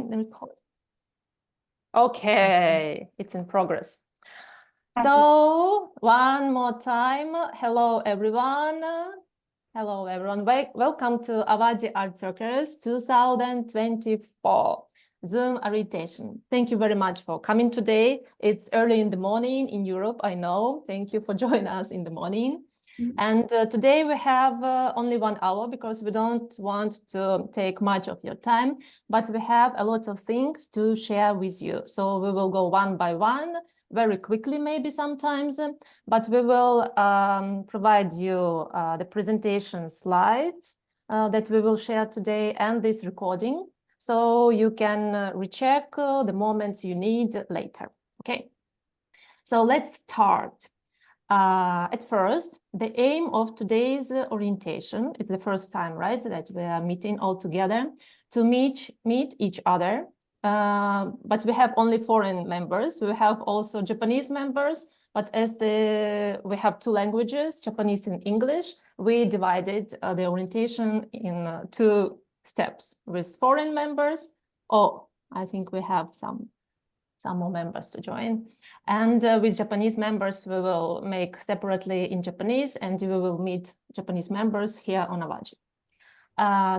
record. Okay, it's in progress. So one more time, hello everyone. Hello everyone. Welcome to Avaji Art Circus 2024 Zoom orientation. Thank you very much for coming today. It's early in the morning in Europe, I know. Thank you for joining us in the morning. And today we have only 1 hour because we don't want to take much of your time, but we have a lot of things to share with you. So we will go one by one, very quickly maybe sometimes, but we will provide you the presentation slides that we will share today and this recording, so you can recheck the moments you need later. Okay, so let's start. At first, the aim of today's orientation, it's the first time, right, that we are meeting all together to meet each other. But we have only foreign members. We have also Japanese members, but as we have 2 languages, Japanese and English, we divided the orientation in 2 steps with foreign members. Oh, I think we have some more members to join. And with Japanese members, we will make separately in Japanese, and we will meet Japanese members here on Avaji.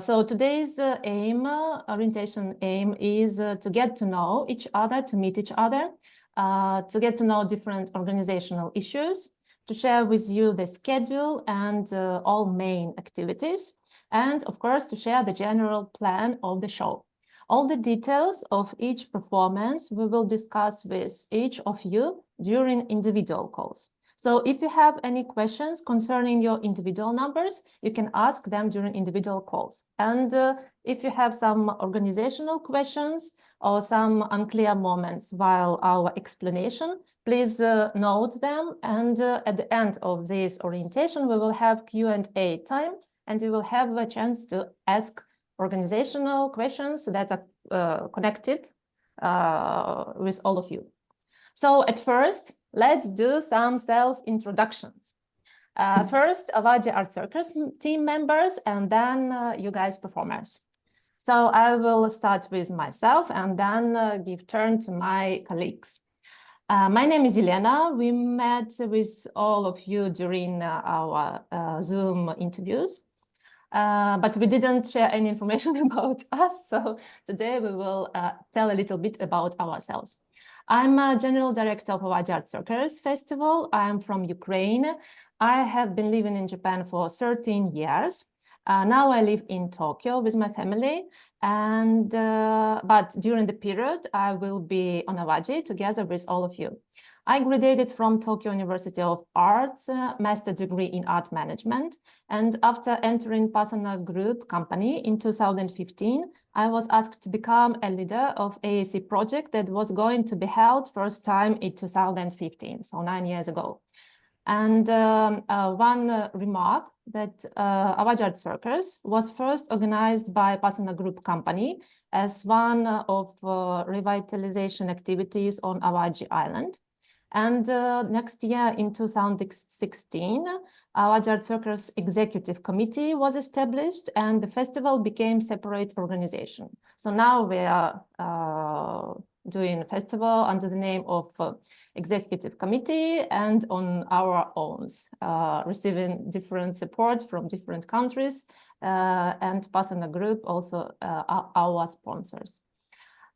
So today's orientation aim is to get to know each other, to meet each other, to get to know different organizational issues, to share with you the schedule and all main activities, and of course, to share the general plan of the show. All the details of each performance we will discuss with each of you during individual calls. So if you have any questions concerning your individual numbers, you can ask them during individual calls. And if you have some organizational questions or some unclear moments while our explanation, please note them. And at the end of this orientation, we will have Q&A time, and you will have a chance to ask organizational questions that are connected with all of you. So at first, let's do some self-introductions. First, Avaji Art Circus team members, and then you guys performers. So I will start with myself and then give turn to my colleagues. My name is Elena. We met with all of you during our Zoom interviews. But we didn't share any information about us. So today we will tell a little bit about ourselves. I'm a general director of Avaji Art Circus Festival. I'm from Ukraine. I have been living in Japan for 13 years. Now I live in Tokyo with my family. And but during the period, I will be on Avaji together with all of you. I graduated from Tokyo University of Arts, master degree in art management. And after entering Pasana Group company in 2015, I was asked to become a leader of AAC project that was going to be held first time in 2015, so 9 years ago. And one remark that Avaji Art Circus was first organized by Pasana Group company as one of revitalization activities on Avaji Island. And next year, in 2016, Avaji Art Circus Executive Committee was established, and the festival became separate organization. So now we are doing a festival under the name of Executive Committee and on our own, receiving different support from different countries, and Pasana Group also our sponsors.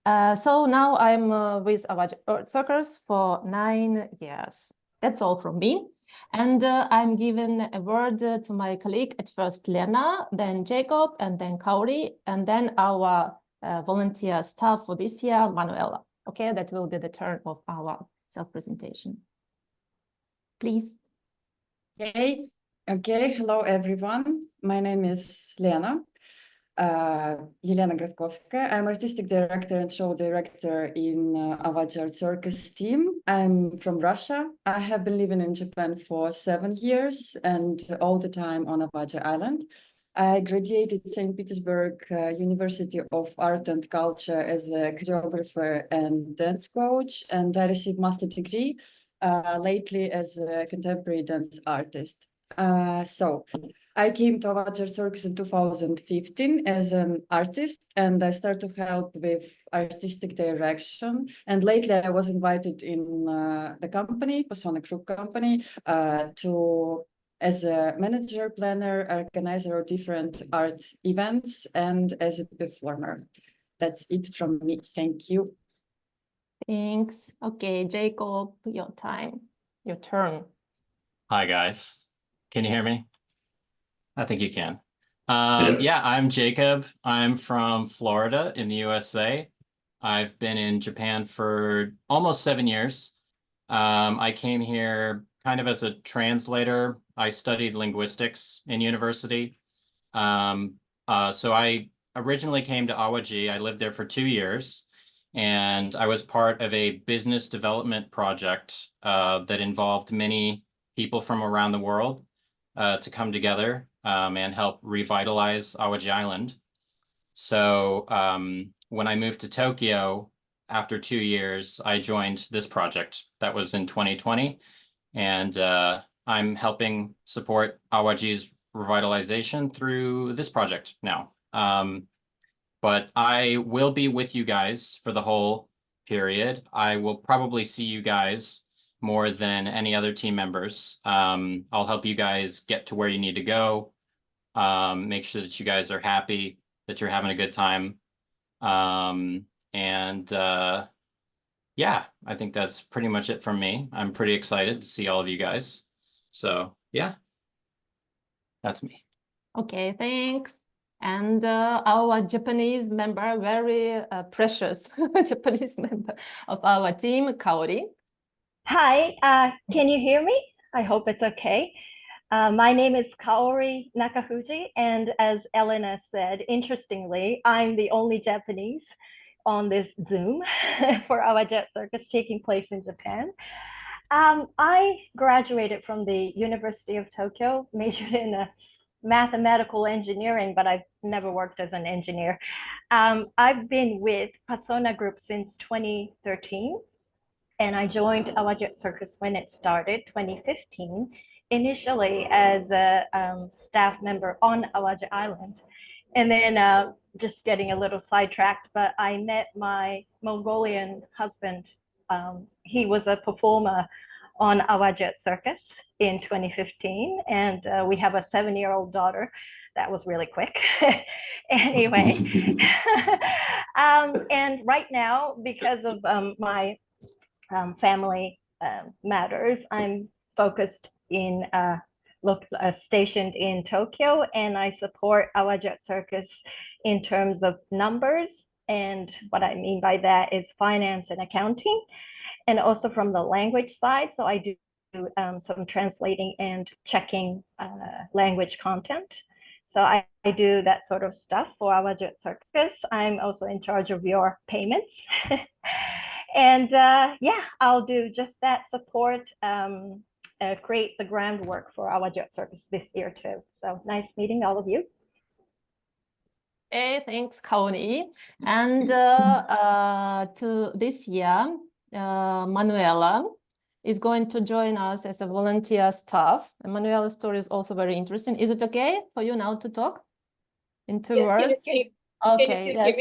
So now I'm with Avaji Art Circus for 9 years. That's all from me. And I'm giving a word to my colleague, at first Lena, then Jacob, and then Kaori, and then our volunteer staff for this year, Manuela. Okay, that will be the turn of our self-presentation. Please. Okay, hello everyone. My name is Lena. Елена Gradkovskaya. I'm artistic director and show director in Avaji Art Circus team. I'm from Russia. I have been living in Japan for 7 years and all the time on Avaji Island. I graduated St. Petersburg University of Art and Culture as a choreographer and dance coach, and I received master degree lately as a contemporary dance artist. So I came to Avatar Circus in 2015 as an artist, and I started to help with artistic direction. And lately, I was invited in the company, Persona Group company, as a manager, planner, organizer of different art events, and as a performer. That's it from me. Thank you. Thanks. Okay, Jacob, your turn. Hi, guys. Can you hear me? I think you can. Yeah, I'm Jacob. I'm from Florida in the USA. I've been in Japan for almost 7 years. I came here kind of as a translator. I studied linguistics in university. So I originally came to Awaji. I lived there for 2 years, and I was part of a business development project that involved many people from around the world to come together and help revitalize Awaji Island. So when I moved to Tokyo after 2 years, I joined this project that was in 2020, and I'm helping support Awaji's revitalization through this project now. But I will be with you guys for the whole period. I will probably see you guys more than any other team members. I'll help you guys get to where you need to go, make sure that you guys are happy, that you're having a good time. Yeah, I think that's pretty much it from me. I'm pretty excited to see all of you guys. So yeah, that's me. Okay, thanks. And our Japanese member, very precious Japanese member of our team, Kaori. Hi, can you hear me? I hope it's okay. My name is Kaori Nakafuji, and as Elena said, interestingly, I'm the only Japanese on this Zoom for our Jet Circus taking place in Japan. I graduated from the University of Tokyo, majored in mathematical engineering, but I've never worked as an engineer. I've been with Persona Group since 2013. And I joined Awaji Circus when it started, 2015, initially as a staff member on Awaji Island. And then just getting a little sidetracked, but I met my Mongolian husband. He was a performer on Awaji Circus in 2015, and we have a 7-year-old daughter. That was really quick. Anyway, and right now, because of my family matters, I'm focused in stationed in Tokyo, and I support Awaji Circus in terms of numbers. And what I mean by that is finance and accounting, and also from the language side. So I do some translating and checking language content. So I do that sort of stuff for Awaji Circus. I'm also in charge of your payments. And yeah, I'll do just that, support, create the groundwork for Awaji Circus this year too. So nice meeting all of you. Hey, thanks, Kaori. And to this year, Manuela is going to join us as a volunteer staff. And Manuela's story is also very interesting. Is it okay for you now to talk in 2 words? Yes, okay, yes,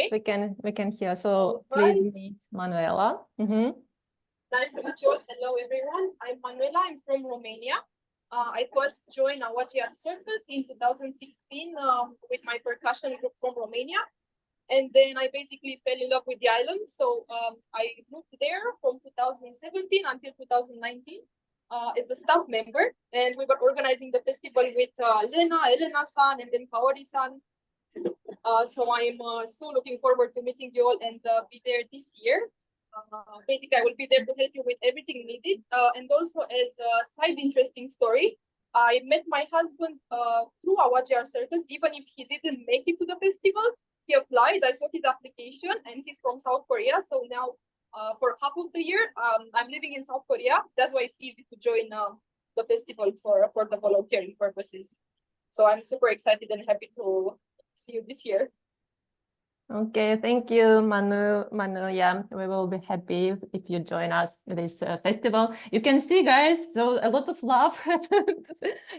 we can hear. So please meet Manuela. Nice to meet you all. Hello, everyone. I'm Manuela. I'm from Romania. I first joined Awaji Circus in 2016 with my percussion group from Romania. And then I basically fell in love with the island. So I moved there from 2017 until 2019 as the staff member. And we were organizing the festival with Elena-san, and then Kaori-san. So I'm so looking forward to meeting you all and be there this year. Basically, I will be there to help you with everything needed. And also, as a side interesting story, I met my husband through Awaji Circus. Even if he didn't make it to the festival, he applied. I saw his application, and he's from South Korea. So now, for half of the year, I'm living in South Korea. That's why it's easy to join the festival for the volunteering purposes. So I'm super excited and happy to see you this year. Okay, thank you, Manu. Yeah, we will be happy if you join us in this festival. You can see, guys, so a lot of love happened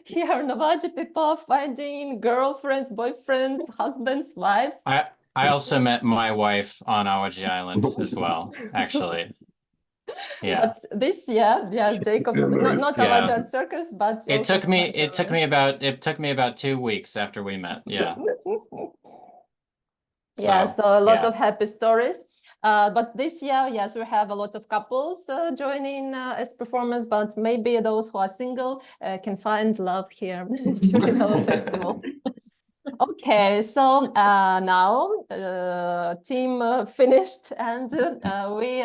here in Navaji. People finding girlfriends, boyfriends, husbands, wives. I also met my wife on Awaji Island as well, actually. Yeah. But this year, yes, Jacob, not Yeah. Navaji Art Circus, but It also took me Navaji it took me about 2 weeks after we met. Yeah. Yeah, So, so a lot yeah. of happy stories. But this year, yes, we have a lot of couples joining as performers, but maybe those who are single can find love here during our festival. Okay, so now team finished and we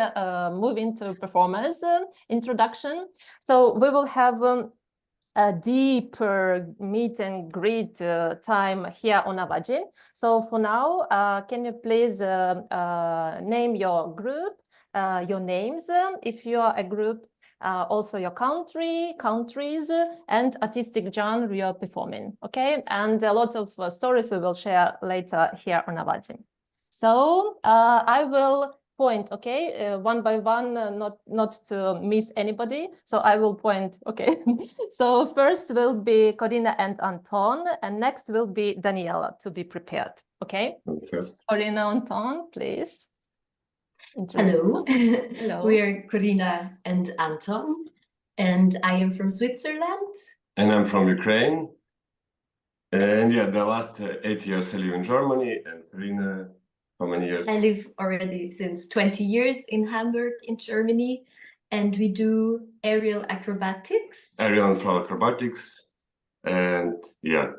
move into performers introduction. So we will have a deeper meet and greet time here on Awaji. So for now, can you please name your group, your names, if you are a group, also your countries, and artistic genre you are performing, okay? And a lot of stories we will share later here on Awaji. So I will point, okay, one by one, not to miss anybody. So I will point, okay. So first will be Corina and Anton, and next will be Daniela, to be prepared, okay? First. Corina, Anton, please. Hello. Hello. We are Corina and Anton, and I am from Switzerland. And I'm from Ukraine. And yeah, the last 8 years I live in Germany. And Corina, how many years? I live already since 20 years in Hamburg, in Germany, and we do aerial acrobatics. Aerial and floor acrobatics. And yeah.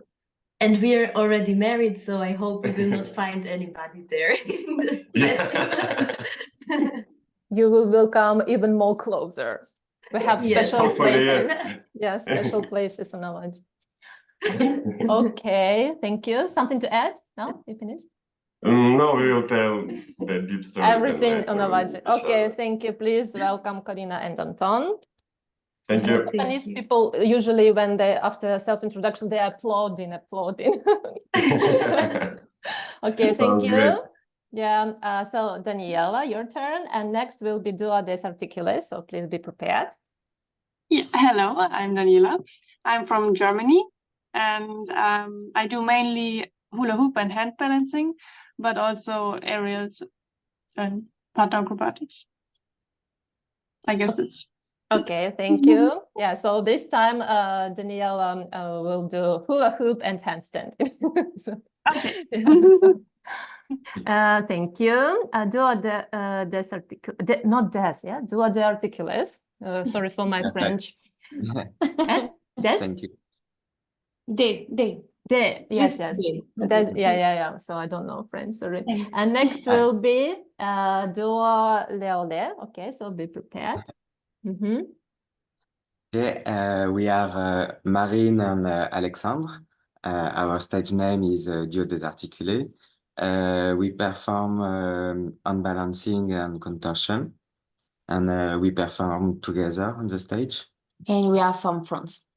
And we are already married, so I hope we will not find anybody there in the festival. You will come even more closer. We have Yes. special Hopefully, places. yes. Yeah, special places on Awaji. Okay, thank you. Something to add? No, you finished? No, we will tell the deep story. Everything on later Awaji. with each Okay, other. thank you. Please welcome Corina and Anton. Thank you. Japanese people usually, when they after self-introduction, they are applauding. Okay, thank Sounds you. great. Yeah, so Daniela, your turn, and next will be Dua des Articules, so please be prepared. Yeah, hello, I'm Daniela. I'm from Germany, and I do mainly hula hoop and hand balancing, but also aerials and partner acrobatics. I guess it's Okay, thank you. Yeah, so this time Daniela will do hula hoop and handstand. So, okay. yeah, so, thank you. Dua des articules, not des, yeah? Dua des articules. Sorry for my French. Des? Thank you. Day. Yes, Just yes. day. Yeah. So I don't know French, sorry. Thanks. And next will be Dua Leole. Okay, so be prepared. Okay, we are Marine and Alexandre. Our stage name is Duo des Articulés. We perform unbalancing and contortion, and we perform together on the stage. And we are from France.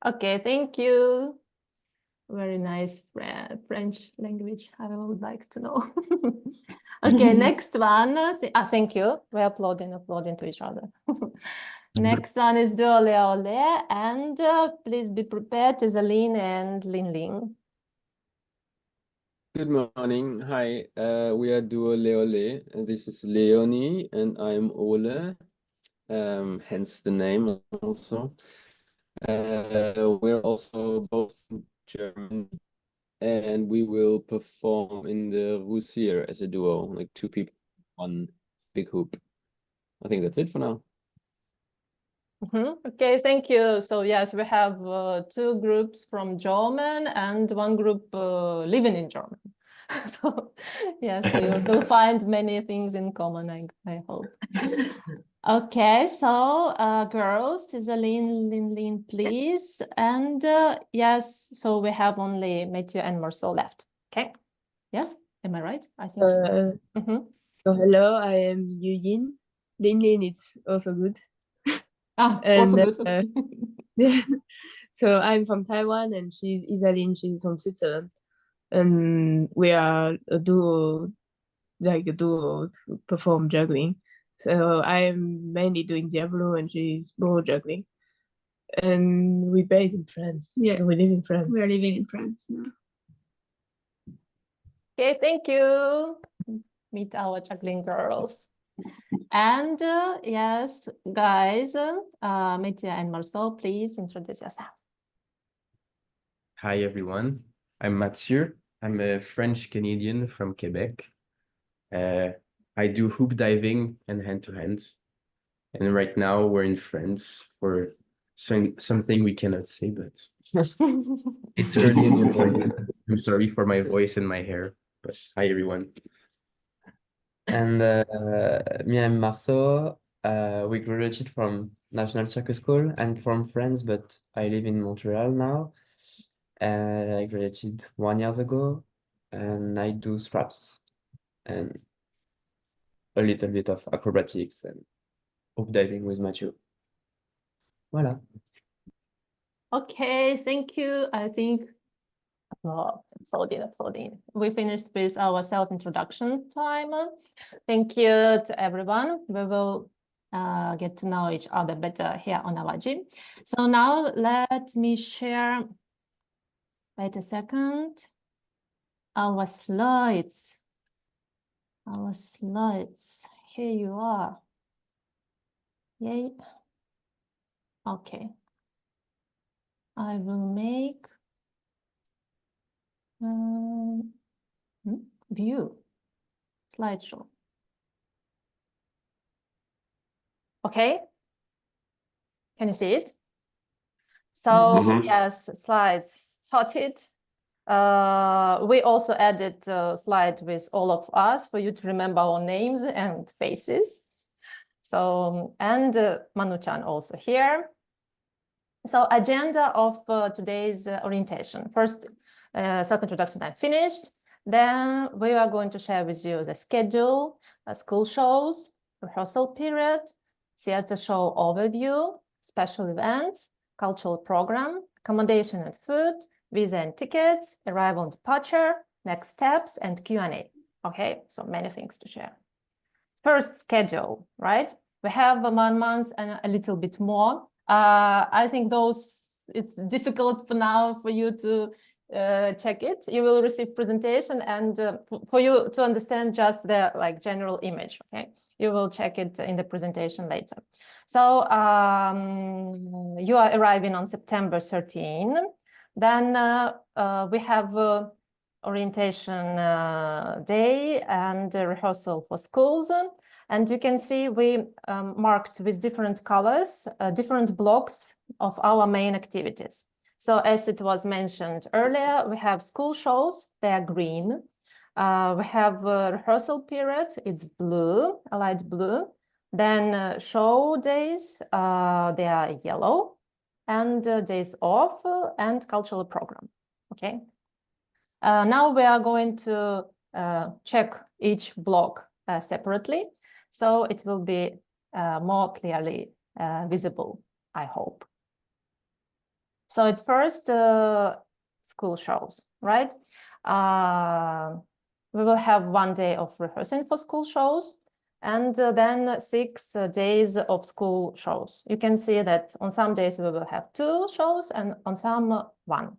Okay, thank you. Very nice French language. I would like to know. Okay, next one. Thank you. We're applauding to each other. Next one is Duo Leole, and please be prepared, Zaline and Lin Ling. Good morning. Hi, we are Duo Leole, and this is Leonie, and I'm Ole, hence the name also. We're also both in Germany, and we will perform in the Rehearsal as a duo, like 2 people on big hoop. I think that's it for now. Okay, thank you. So yes, we have 2 groups from German and 1 group living in Germany. So yes, we will find many things in common, I hope. Okay, so girls, Zaline, Lin, please. And yes, so we have only Mathieu and Marceau left. Okay, yes, am I right? I think yes. So hello, I am Yuyin. Lin, it's also good. Also good. Okay. So I'm from Taiwan, and she's Isaline. She's from Switzerland. and we are a duo, perform juggling. So I'm mainly doing Diablo and she's ball juggling. And we base in France. Yeah. We live in France. We are living in France now. Okay, thank you. Meet our juggling girls. And yes, guys, Mathieu and Marceau, please introduce yourself. Hi, everyone. I'm Mathieu. I'm a French Canadian from Quebec. I do hoop diving and hand-to-hand. And right now we're in France for something we cannot say, but it's early in the morning. I'm sorry for my voice and my hair, but hi, everyone. And me, I'm Marceau. We graduated from National Circus School. I'm from France, but I live in Montreal now. I graduated 1 year ago, and I do straps and a little bit of acrobatics and hoop diving with Mathieu. Voilà. Okay, thank you. I think applauding. We finished with our self-introduction time. Thank you to everyone. We will get to know each other better here on Avaji. So now let me share, wait a second, our slides. Our slides, here you are. Yay. Okay. I will make view slideshow. Okay. Can you see it? So yes, slides started. We also added a slide with all of us for you to remember our names and faces. So, and Manu-chan also here. So agenda of today's orientation. First, self-introduction time finished. Then we are going to share with you the schedule, school shows, rehearsal period, theater show overview, special events, cultural program, accommodation and food, visa and tickets, arrival and departure, next steps, and Q&A. Okay, so many things to share. First, schedule, right? We have 1 month and a little bit more. I think it's difficult for now for you to check it. You will receive presentation and for you to understand just the general image, okay? You will check it in the presentation later. So you are arriving on September 13. Then we have orientation day and rehearsal for schools. And you can see we marked with different colors, different blocks of our main activities. So as it was mentioned earlier, we have school shows, they are green. We have a rehearsal period, it's blue, a light blue. Then show days, they are yellow. And days off and cultural program, okay? Now we are going to check each block separately. So it will be more clearly visible, I hope. So at first, school shows, right? We will have 1 day of rehearsing for school shows and then 6 days of school shows. You can see that on some days we will have 2 shows and on some 1.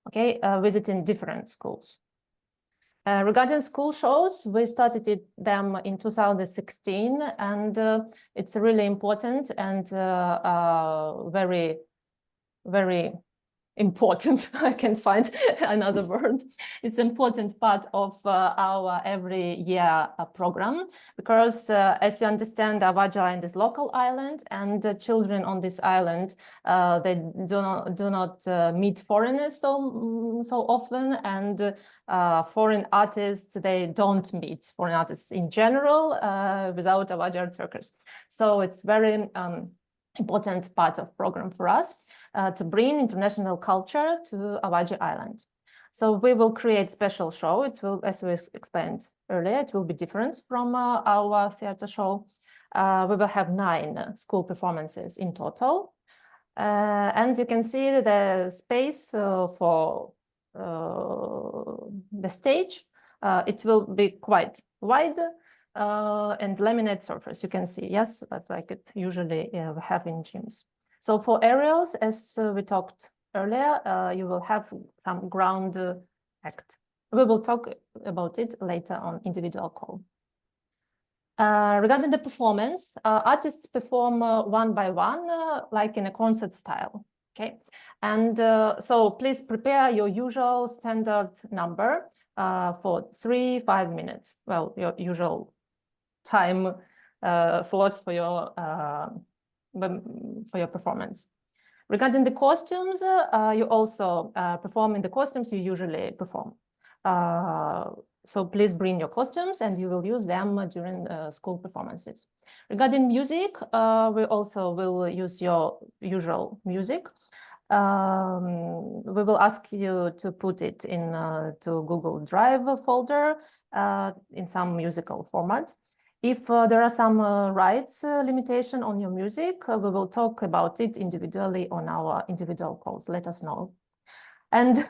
Okay, visiting different schools. Regarding school shows, we started them in 2016, and it's really important and very, very important. I can't find another word. It's an important part of our every year program because as you understand, Avaji Island is local island and the children on this island, they do not meet foreigners so often, and foreign artists, they don't meet foreign artists in general without Avaji art circus. So it's very important part of program for us to bring international culture to Avaji Island. So we will create special show. It will, as we explained earlier, it will be different from our theater show. We will have 9 school performances in total. And you can see the space for the stage. It will be quite wide and laminate surface. You can see, yes, but like it usually we have in gyms. So for aerials, as we talked earlier, you will have some ground act. We will talk about it later on individual call. Regarding the performance, artists perform one by one, like in a concert style. Okay, and so please prepare your usual standard number for 3-5 minutes. Well, your usual time slot for your performance. Regarding the costumes, you also perform in the costumes you usually perform. So please bring your costumes and you will use them during school performances. Regarding music, we also will use your usual music. We will ask you to put it in to Google Drive folder in some musical format. If there are some rights limitation on your music, we will talk about it individually on our individual calls. Let us know. And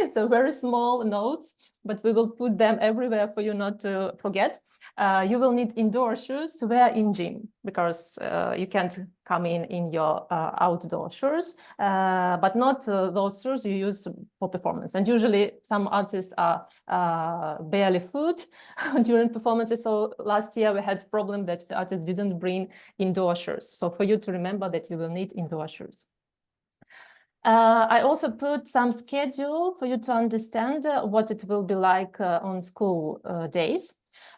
so very small notes, but we will put them everywhere for you not to forget. You will need indoor shoes to wear in gym because you can't come in your outdoor shoes, but not those shoes you use for performance. And usually some artists are barefoot during performances. So last year we had a problem that the artist didn't bring indoor shoes. So for you to remember that you will need indoor shoes. I also put some schedule for you to understand what it will be like on school days.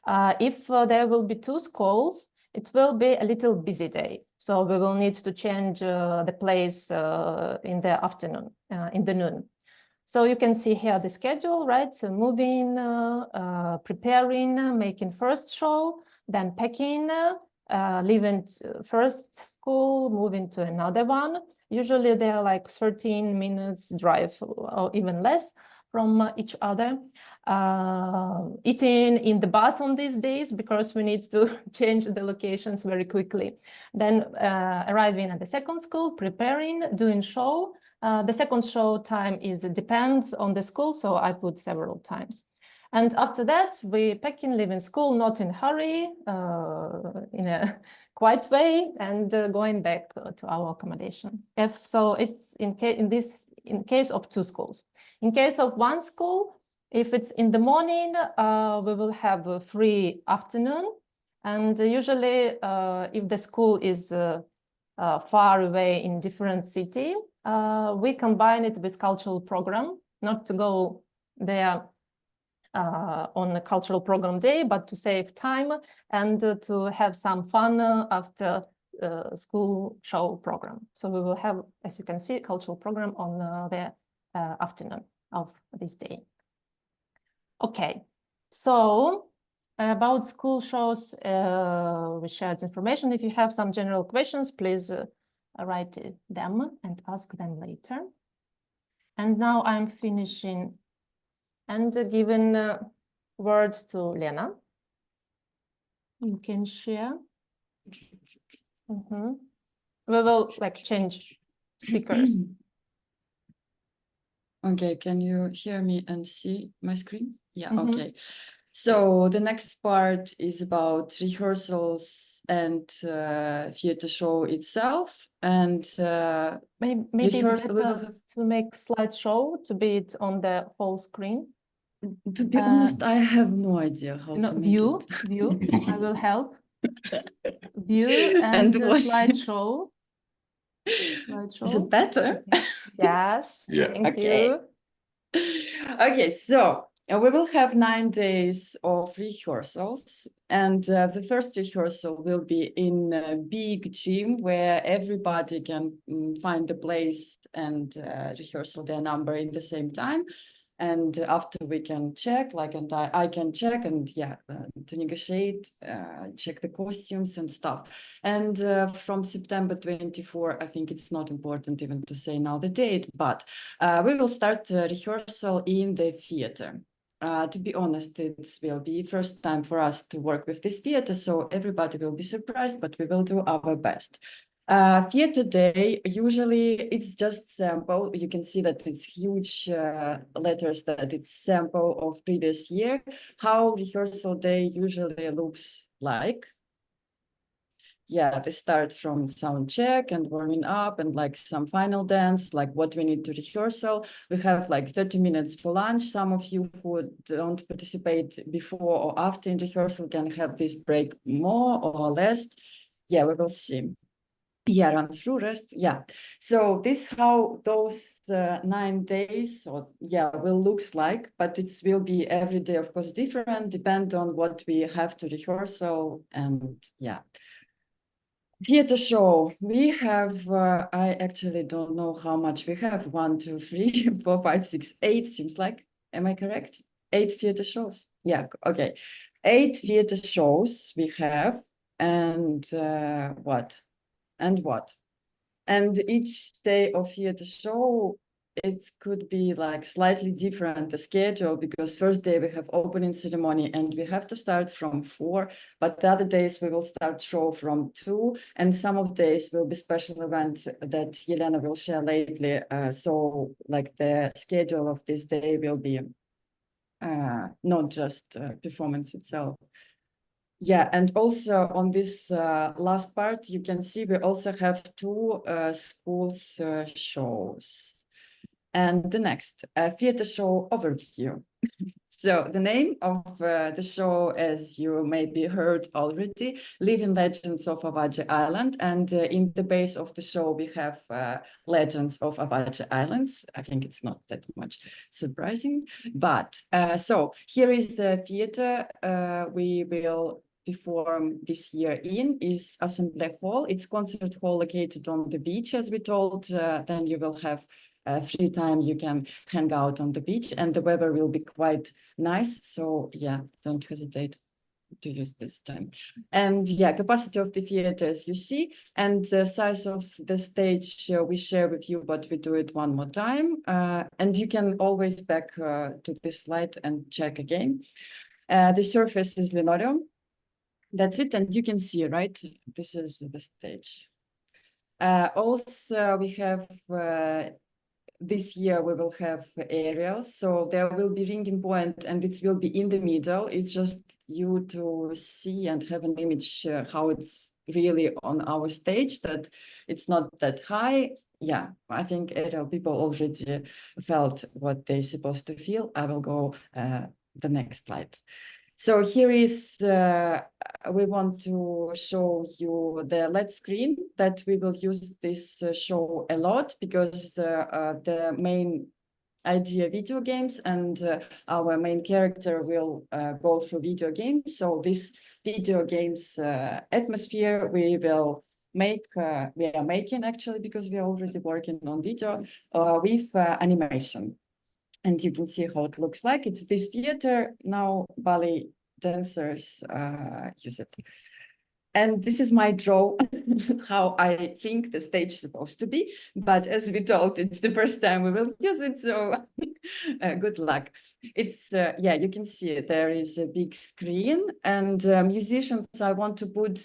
If there will be 2 schools, it will be a little busy day. So we will need to change the place in the afternoon, in the noon. So you can see here the schedule, right? So moving, preparing, making first show, then packing, leaving first school, moving to another one. Usually they are like 13 minutes drive or even less from each other. Eating in the bus on these days because we need to change the locations very quickly. Then arriving at the second school, preparing, doing show. The second show time depends on the school, so I put several times. And after that, we pack in, leaving school, not in a hurry, in a quiet way, and going back to our accommodation. So it's in case of 2 schools. In case of 1 school, if it's in the morning, we will have a free afternoon. And usually, if the school is far away in different city, we combine it with cultural program, not to go there on a cultural program day, but to save time and to have some fun after school show program. So we will have, as you can see, cultural program on the afternoon of this day. Okay, so about school shows, we shared information. If you have some general questions, please write them and ask them later. And now I'm finishing and giving word to Lena. You can share. We will change speakers. Okay, can you hear me and see my screen? Yeah, okay. So the next part is about rehearsals and theater show itself. And maybe it's better to make slideshow to be it on the whole screen. To be honest, I have no idea how to make view. I will help. View and slideshow. Is it better? Okay. Yes. Yeah. Thank you. Okay, so we will have 9 days of rehearsals, and the first rehearsal will be in a big gym where everybody can find a place and rehearsal their number in the same time. And after we can check, and I can check and to negotiate, check the costumes and stuff. And from September 24, I think it's not important even to say now the date, but we will start the rehearsal in the theater. To be honest, it will be first time for us to work with this theater, so everybody will be surprised, but we will do our best. Theater day, usually it's just sample. You can see that it's huge letters that it's sample of previous year. How rehearsal day usually looks like. Yeah, they start from sound check and warming up and like some final dance, like what we need to rehearsal. We have like 30 minutes for lunch. Some of you who don't participate before or after in rehearsal can have this break more or less. Yeah, we will see. Yeah, run through rest. Yeah. So this how those 9 days or will looks like, but it will be every day, of course, different, depend on what we have to rehearsal and yeah. Theater show, we have, I actually don't know how much we have, 1, 2, 3, 4, 5, 6, 8, seems like, am I correct? 8 theater shows, yeah, okay. 8 theater shows we have, and what? And each day of theater show, it could be like slightly different, the schedule, because first day we have opening ceremony and we have to start from 4, but the other days we will start show from 2, and some of days will be special event that Yelena will share lately. So like the schedule of this day will be not just performance itself. Yeah, and also on this last part, you can see we also have 2 schools shows. And the next, theater show overview. So the name of the show, as you maybe heard already, Living Legends of Awaji Island. And in the base of the show, we have Legends of Awaji Islands. I think it's not that much surprising. But so here is the theater we will perform this year in is Assembly Hall. It's concert hall located on the beach, as we told. Then you will have free time, you can hang out on the beach, and the weather will be quite nice. So yeah, don't hesitate to use this time. And yeah, capacity of the theater, as you see, and the size of the stage we share with you, but we do it one more time. And you can always back to this slide and check again. The surface is linoleum. That's it, and you can see, right? This is the stage. Also, we have this year we will have aerials, so there will be ringing point and it will be in the middle. It's just you to see and have an image how it's really on our stage, that it's not that high. Yeah, I think aerial people already felt what they're supposed to feel. I will go the next slide. So here is, we want to show you the LED screen that we will use this show a lot, because the main idea video games and our main character will go through video games. So this video games atmosphere we will make, we are making actually, because we are already working on video with animation. And you can see how it looks like. It's this theater. Now ballet dancers use it. And this is my draw, how I think the stage is supposed to be. But as we told, it's the first time we will use it. So good luck. It's, yeah, you can see it. There is a big screen, and musicians I want to put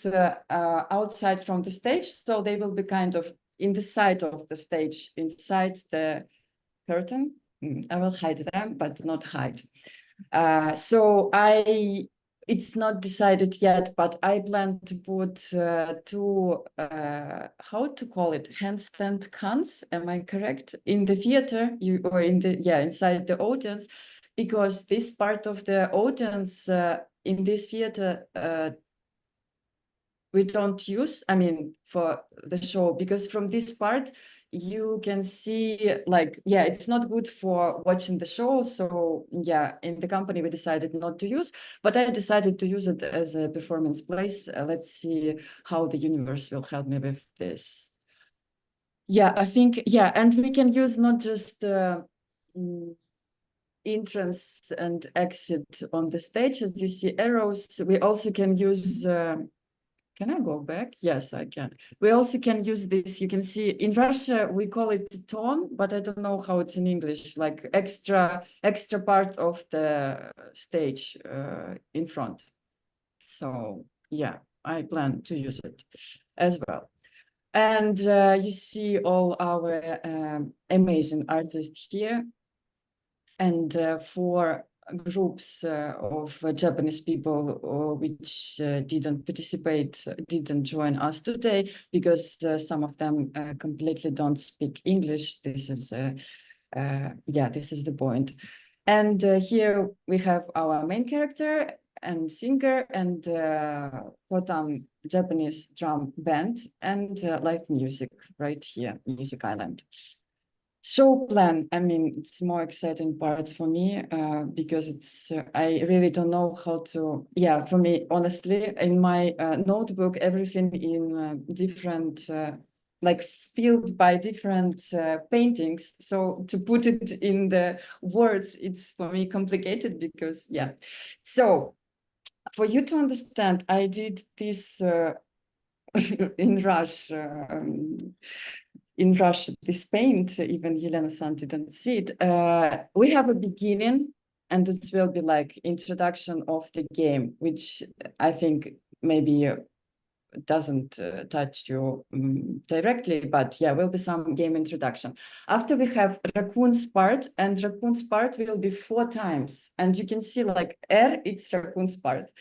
outside from the stage. So they will be kind of in the side of the stage, inside the curtain. I will hide them, but not hide. So it's not decided yet, but I plan to put 2, how to call it, handstand cans, am I correct? In the theater, or in the, yeah, inside the audience, because this part of the audience in this theater, we don't use, I mean, for the show, because from this part, you can see, like, yeah, it's not good for watching the show. So yeah, in the company, we decided not to use, but I decided to use it as a performance place. Let's see how the universe will help me with this. Yeah, I think, yeah, and we can use not just entrance and exit on the stage, as you see arrows. We also can use, can I go back? Yes, I can. We also can use this. You can see in Russia, we call it tone, but I don't know how it's in English, like extra part of the stage in front. So yeah, I plan to use it as well. And you see all our amazing artists here. And 4 groups of Japanese people which didn't join us today because some of them completely don't speak English. This is this is the point. And here we have our main character and singer and Kotan Japanese drum band and live music right here, Music Island. Show plan, I mean, it's more exciting part for me because it's I really don't know how to, for me, honestly, in my notebook, everything in different, like filled by different paintings. So to put it in the words, it's for me complicated because, So for you to understand, I did this in rush. In Russia, this paint, even Yelena-san didn't see it. We have a beginning, and it will be like introduction of the game, which I think maybe doesn't touch you directly, but will be some game introduction. After we have Raccoon's part, and Raccoon's part will be 4 times. And you can see like R, it's Raccoon's part.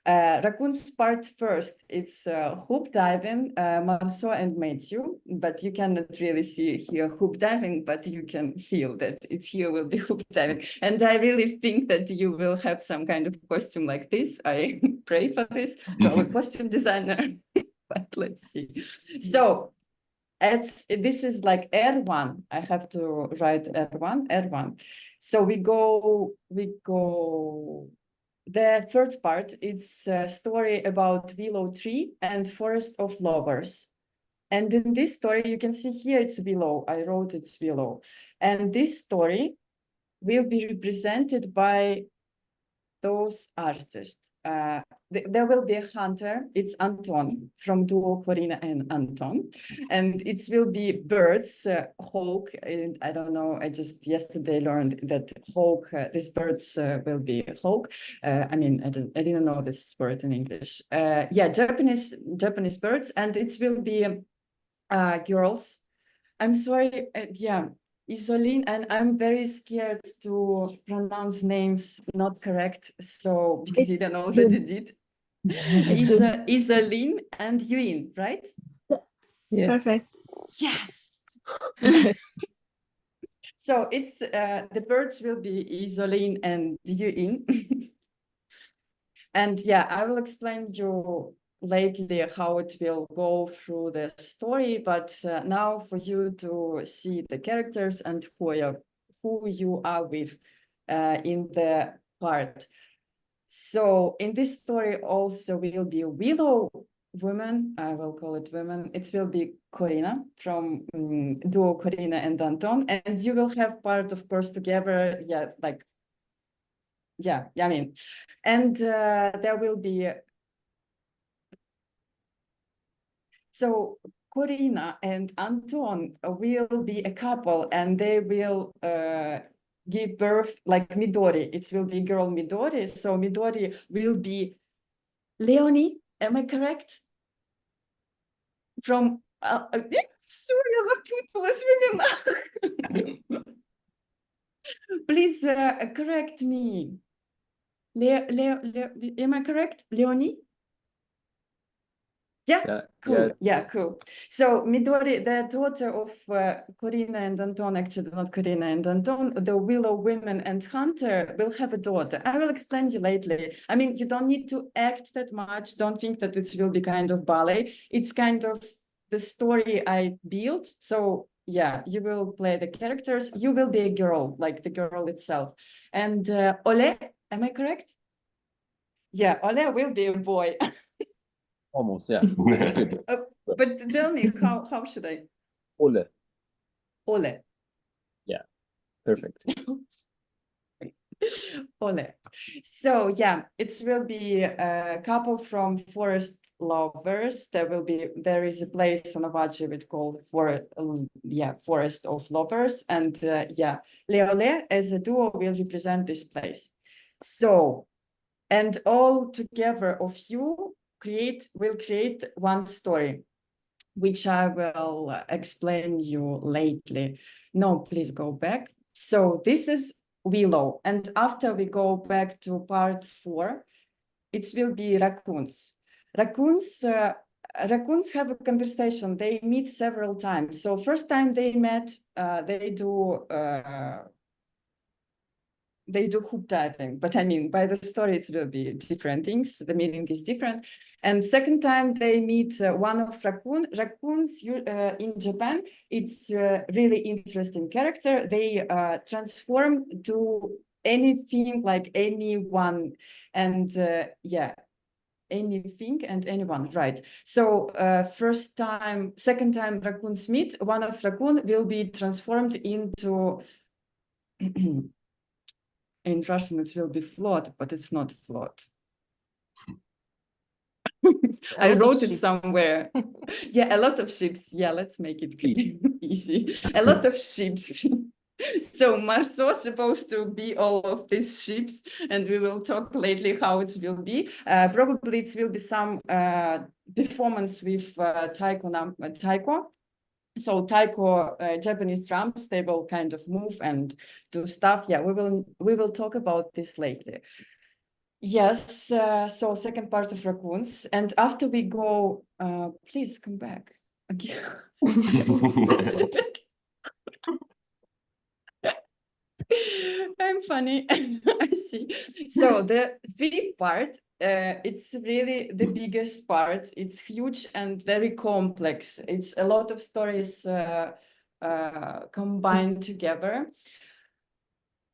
Raccoon's part first, it's hoop diving, Marceau and Matthew, but you cannot really see here hoop diving, but you can feel that it's here will be hoop diving. And I really think that you will have some kind of costume like this. I pray for this to our costume designer, but let's see. So this is like R1. I have to write R1. So we go. The third part is a story about willow tree and forest of lovers. And in this story, you can see here it's willow. I wrote it's willow. And this story will be represented by those artists. There will be a hunter. It's Anton from duo Corina and Anton. And it will be birds, hawk. And I don't know, I just yesterday learned that hawk, these birds will be hawk. I mean, I didn't know this word in English. Japanese birds. And it will be girls. I'm sorry, Isoline, and I'm very scared to pronounce names not correct, so because you don't already did. Isoline and Yuin, right? Yes. Perfect. Yes. So it's the birds will be Isoline and Yuin. And I will explain you lately how it will go through the story, but now for you to see the characters and who you are with in the part. So in this story also will be willow woman, I will call it women. It will be Corina from duo Corina and Anton, and you will have part, of course, together, I mean, and there will be. So Corina and Anton will be a couple, and they will give birth like Midori. It will be girl Midori. So Midori will be Leonie. Am I correct? From sorry, please correct me. Am I correct, Leonie? Cool. So Midori, the daughter of Corina and Anton, actually not Corina and Anton, the willow women and hunter will have a daughter. I will explain you lately. I mean, you don't need to act that much. Don't think that it will be kind of ballet. It's kind of the story I built. So you will play the characters. You will be a girl, like the girl itself. And Ole, am I correct? Yeah, Ole will be a boy. Almost, yeah. That's good. But tell me, how should I? Ole. Ole. Yeah, perfect. Ole. So it will be a couple from forest lovers. There is a place on Avachi with called Forest of Lovers, and Leole as a duo will represent this place. So, and all together of you will create one story. which I will explain you lately. No, please go back. So this is Willow. And after we go back to part 4, it will be raccoons. Raccoons have a conversation. They meet several times. So first time they met, they do hoop diving, but I mean, by the story, it will be different things. The meaning is different. And second time they meet one of raccoons in Japan. It's a really interesting character. They transform to anything, like anyone, and yeah, anything and anyone, right? So second time raccoons meet, one of raccoon will be transformed into in Russian, it will be float, but it's not float. I wrote it somewhere. Yeah, a lot of ships. Yeah, let's make it easy. A lot of ships. So Marceau is supposed to be all of these ships, and we will talk lately how it will be. Probably it will be some performance with taiko. So taiko, Japanese drums, they will kind of move and do stuff. Yeah, we will talk about this later. Yes, so second part of raccoons. And after we go, please come back again. I'm funny. I see. So the fifth part, it's really the biggest part. It's huge and very complex. It's a lot of stories combined together.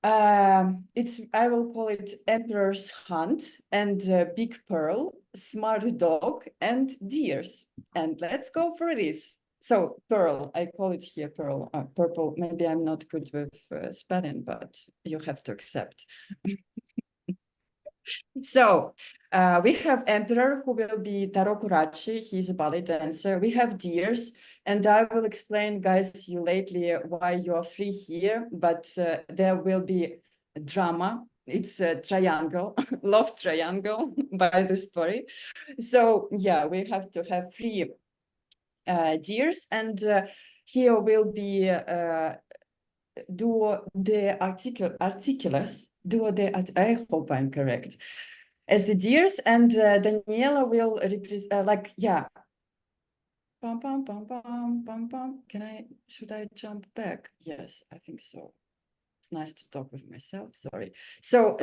I will call it Emperor's Hunt and Big Pearl, Smart Dog, and Deers. And let's go for this. So Pearl, I call it here Pearl, purple. Maybe I'm not good with spelling, but you have to accept. So we have Emperor, who will be Taro Kurachi. He's a ballet dancer. We have Deers, and I will explain, guys, you lately why you are free here, but there will be drama. It's a triangle, love triangle by the story. So yeah, we have to have three Deers, and here will be duo de articulus, duo de, I hope I'm correct, as the Deers, and Daniela will represent, yeah. Pam, pam, pam, pam, pam, pam. Should I jump back? Yes, I think so. It's nice to talk with myself, sorry. So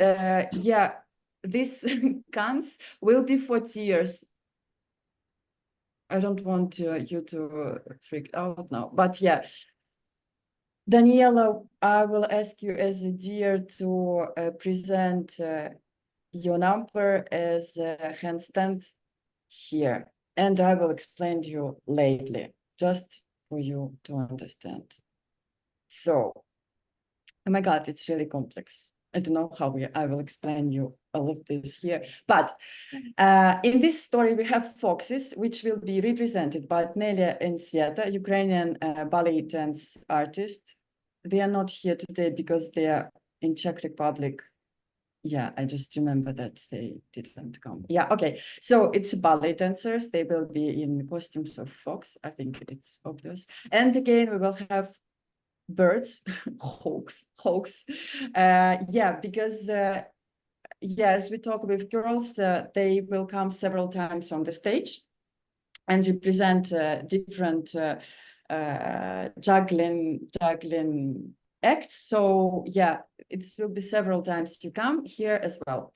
yeah, this cans will be for Deers. I don't want you to freak out now, but yeah. Daniela, I will ask you as a Deer to present your number as a handstand here, and I will explain to you lately, just for you to understand. So, oh my God, it's really complex. I don't know how I will explain you all of this here, but in this story we have foxes, which will be represented by Nelia and Sveta, Ukrainian ballet dance artists. They are not here today because they are in Czech Republic. Yeah, I just remember that they didn't come. Yeah, okay. So it's ballet dancers. They will be in costumes of fox. I think it's obvious. And again, we will have birds, hawks. Yeah, because yes, we talk with girls. They will come several times on the stage and represent different juggling acts. So yeah, it will be several times to come here as well.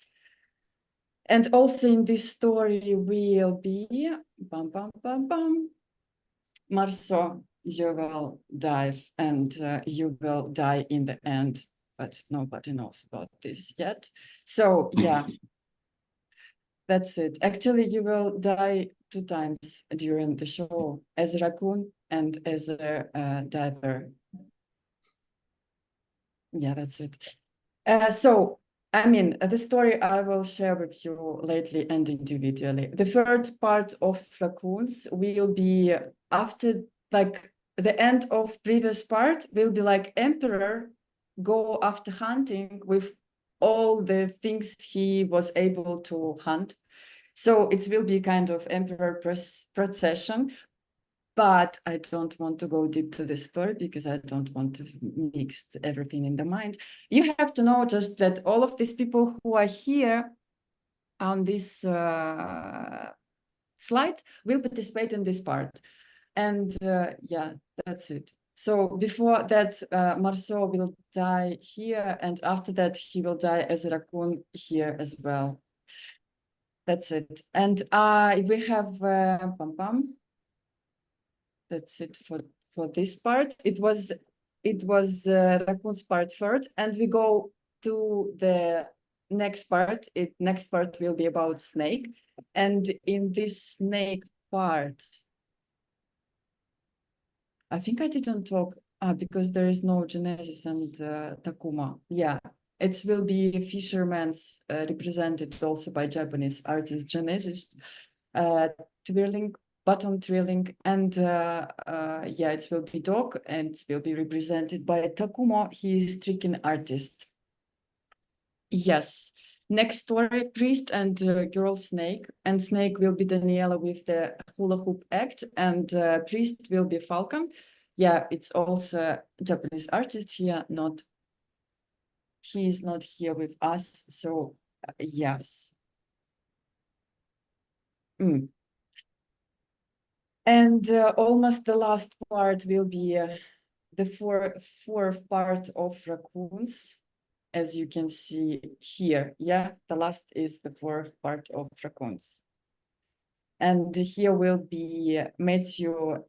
And also in this story will be Marceau, you will dive and you will die in the end, but nobody knows about this yet. So yeah, that's it. Actually, you will die 2 times during the show, as a raccoon and as a diver. Yeah, that's it. So, I mean, the story I will share with you lately and individually. The third part of raccoons will be after, like, the end of previous part will be like Emperor go after hunting with all the things he was able to hunt. So it will be kind of Emperor procession. but I don't want to go deep to the story because I don't want to mix everything in the mind. You have to know just that all of these people who are here on this slide will participate in this part. And yeah, that's it. So before that, Marceau will die here, and after that, he will die as a raccoon here as well. That's it. And we have pam pam. That's it for this part. It was raccoon's part first, and we go to the next part. Next part will be about snake, and in this snake part, I think I didn't talk because there is no Genesis and Takuma. Yeah, it will be fisherman's represented also by Japanese artist Genesis, twirling, button twirling, and yeah, it will be dog and it will be represented by Takuma. He is stricken artist. Yes. Next story, priest and girl snake, and snake will be Daniela with the hula hoop act, and priest will be Falcon. Yeah, it's also Japanese artist here, he is not here with us, so yes. And almost the last part will be the fourth part of raccoons. As you can see here, yeah, the last is the fourth part of raccoons. And here will be Matthew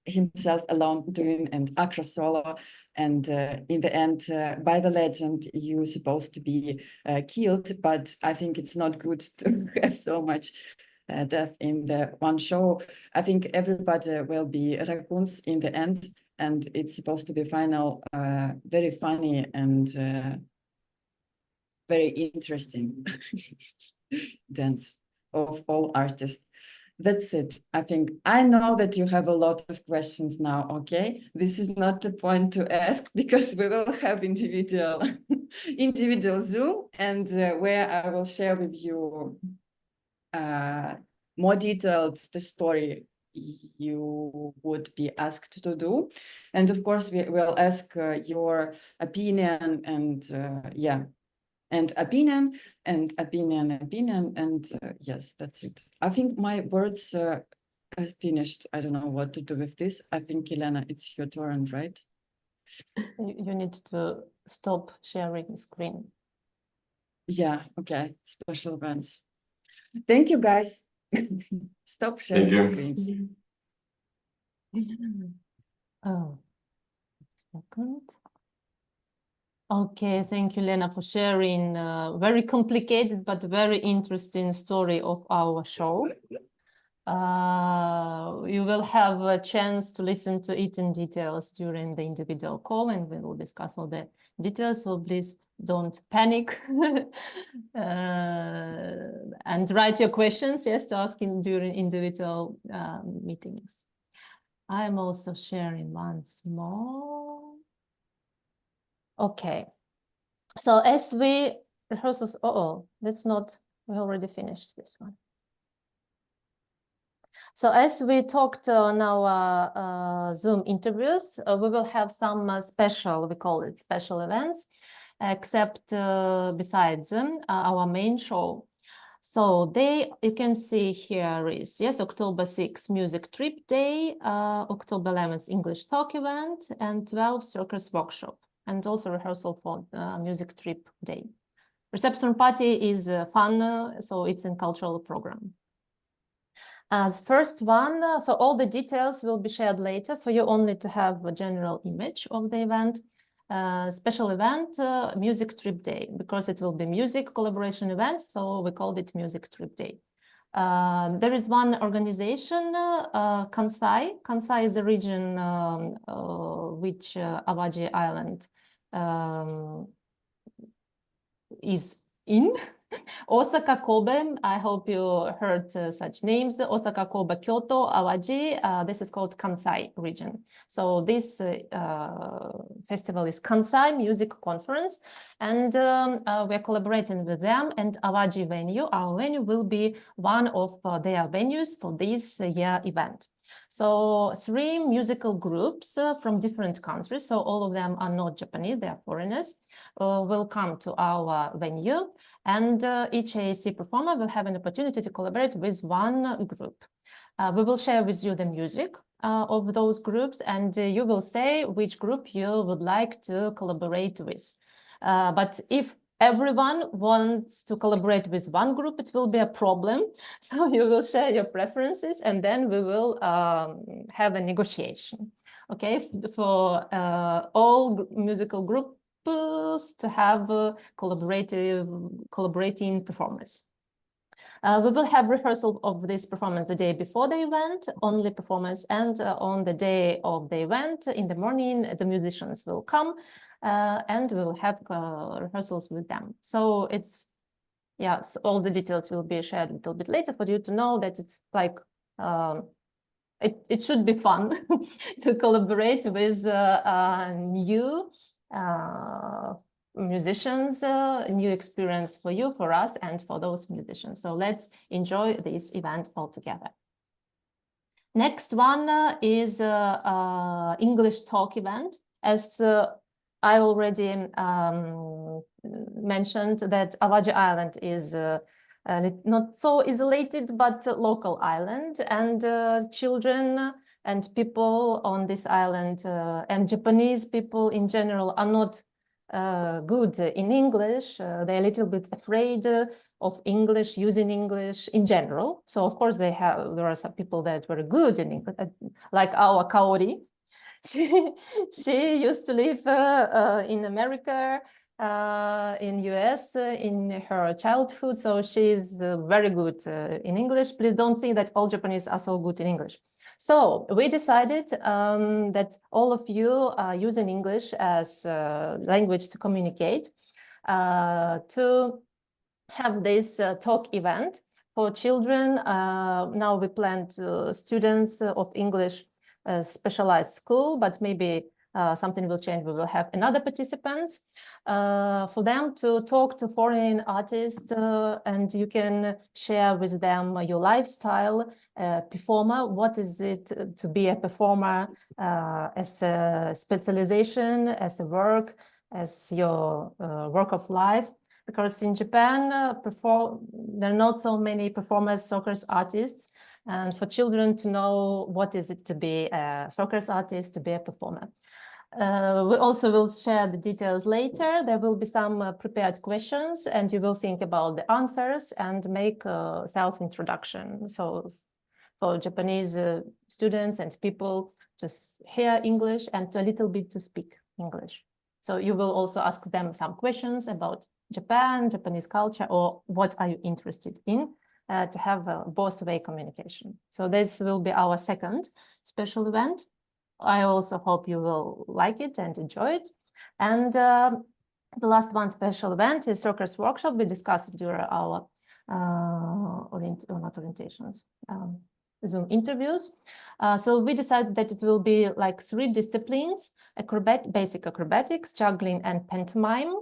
himself alone doing an acro solo. And in the end, by the legend, you're supposed to be killed, but I think it's not good to have so much death in the one show. I think everybody will be raccoons in the end, and it's supposed to be final, very funny and very interesting dance of all artists. That's it. I think I know that you have a lot of questions now, okay? This is not the point to ask because we will have individual Zoom and where I will share with you more detailed the story you would be asked to do. And of course, we will ask your opinion and yeah, and opinion, and yes, that's it. I think my words has finished. I don't know what to do with this. I think, Elena, it's your turn, right? You need to stop sharing screen. Yeah, okay, special events. Thank you, guys. Stop sharing screens. Oh, second. Okay, thank you, Lena, for sharing very complicated but very interesting story of our show. You will have a chance to listen to it in details during the individual call, and we will discuss all the details, so please don't panic. And write your questions, yes, to ask during individual meetings. I'm also sharing once more. Okay, so as we rehearsals, that's not, we already finished this one. So as we talked on our Zoom interviews, we will have some special, we call it special events, except besides our main show. So you can see here is, yes, October 6th, Music Trip Day, October 11th, English Talk Event, and 12th, Circus Workshop, and also rehearsal for Music Trip Day. Reception party is fun, so it's a cultural program. As first one, so all the details will be shared later for you only to have a general image of the event. Special event, Music Trip Day, because it will be music collaboration event, so we called it Music Trip Day. There is one organization, Kansai. Kansai is a region which Awaji Island is in. Osaka, Kobe, I hope you heard such names. Osaka, Kobe, Kyoto, Awaji, this is called Kansai region. So this festival is Kansai Music Conference, and we're collaborating with them, and Awaji venue, our venue will be one of their venues for this year event. So 3 musical groups from different countries, so all of them are not Japanese, they are foreigners, will come to our venue, and each AAC performer will have an opportunity to collaborate with one group. We will share with you the music of those groups, and you will say which group you would like to collaborate with. But if everyone wants to collaborate with one group, it will be a problem. So you will share your preferences, and then we will have a negotiation, okay, for all musical groups to have collaborating performers. We will have rehearsal of this performance the day before the event, only performance, and on the day of the event, in the morning, the musicians will come and we will have rehearsals with them. So it's, yes, all the details will be shared a little bit later for you to know that it's like, it should be fun to collaborate with new musicians, new experience for you, for us, and for those musicians. So let's enjoy this event all together. Next one is English talk event. As I already mentioned, that Awaji Island is not so isolated, but a local island, and children and people on this island and Japanese people in general are not good in English. They're a little bit afraid of English, using English in general. So of course there are some people that were good in English, like our Kaori. She used to live in America, in US, in her childhood, so she's very good in English. Please don't think that all Japanese are so good in English. So we decided that all of you are using English as a language to communicate, to have this talk event for children. Now we plan to students of English specialized school, but maybe something will change. We will have another participants for them to talk to foreign artists, and you can share with them your lifestyle, performer. What is it to be a performer as a specialization, as a work, as your work of life? Because in Japan, there are not so many performers, circus artists, and for children to know what is it to be a circus artist, to be a performer. We also will share the details later. There will be some prepared questions, and you will think about the answers and make a self-introduction. So for Japanese students and people to hear English and a little bit to speak English. So you will also ask them some questions about Japan, Japanese culture, or what are you interested in, to have both way communication. So this will be our second special event. I also hope you will like it and enjoy it. And the last one special event is circus workshop. We discussed during our Zoom interviews. So we decided that it will be like 3 disciplines: basic acrobatics, juggling, and pantomime.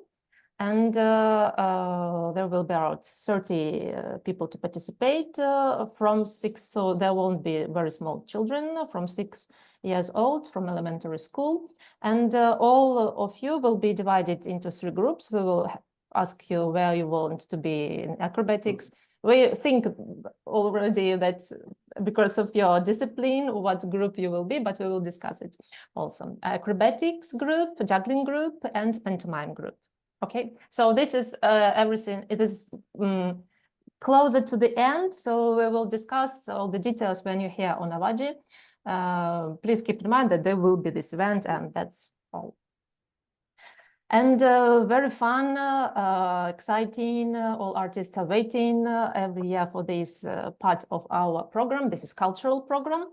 And there will be about 30 people to participate from 6, so there won't be very small children from 6 years old from elementary school. And all of you will be divided into 3 groups. We will ask you where you want to be in acrobatics. We think already that because of your discipline, what group you will be, but we will discuss it also. Acrobatics group, juggling group, and pantomime group. Okay, so this is everything. It is closer to the end, so we will discuss all the details when you're here on Awaji. Please keep in mind that there will be this event, and that's all. And very fun, exciting. All artists are waiting every year for this part of our program. This is cultural program.